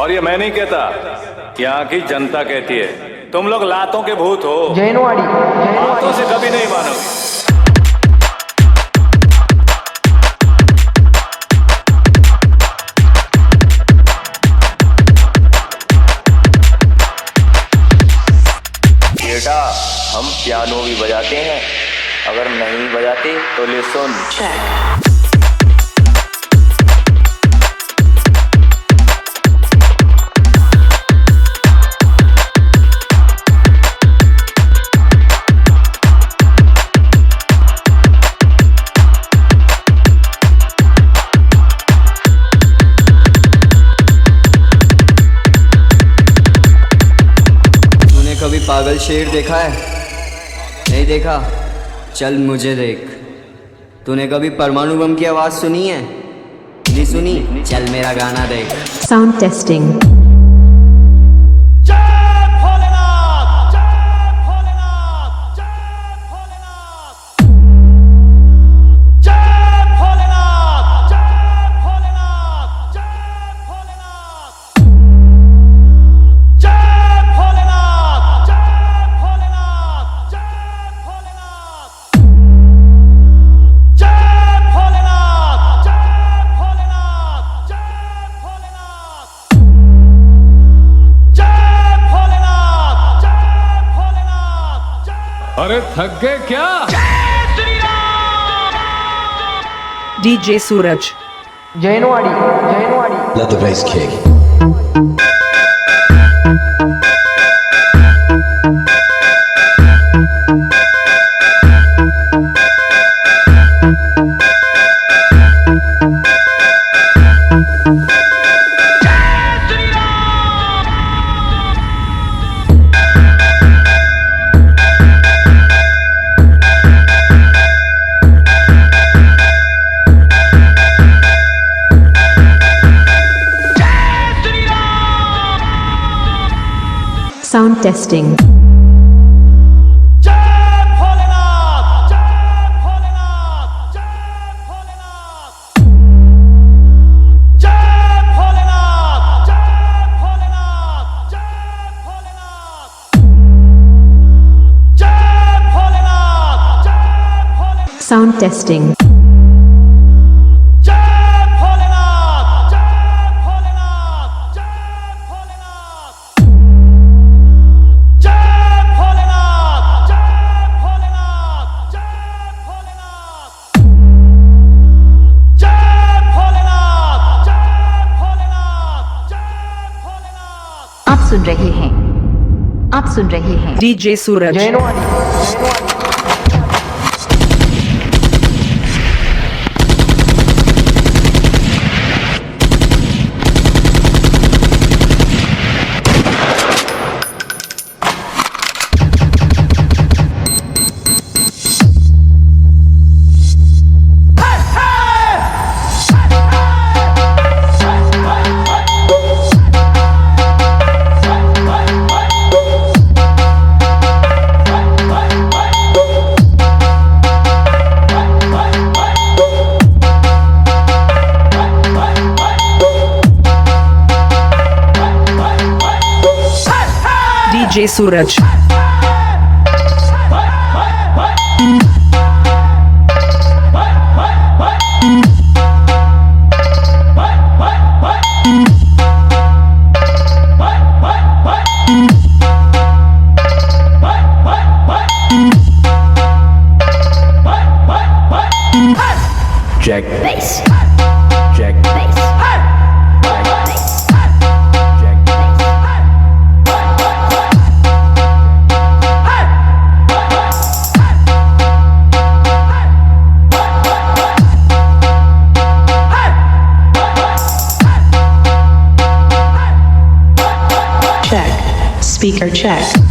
और ये मैं नहीं कहता, यहाँ की जनता कहती है। तुम लोग लातों के भूत हो, बातों से कभी नहीं मानोगे। बेटा हम पियानो भी बजाते हैं, अगर नहीं बजाते तो ले सुन। कभी पागल शेर देखा है? नहीं देखा? चल मुझे देख। तूने कभी परमाणु बम की आवाज सुनी है? नहीं सुनी? चल मेरा गाना देख। Sound testing. अरे थक गए क्या? DJ Suraj. Let the bass kick. Sound testing. Sound testing. आप सुन रहे हैं DJ Suraj. DJ Suraj. Jack bass. Jack Bass. Check. Speaker check.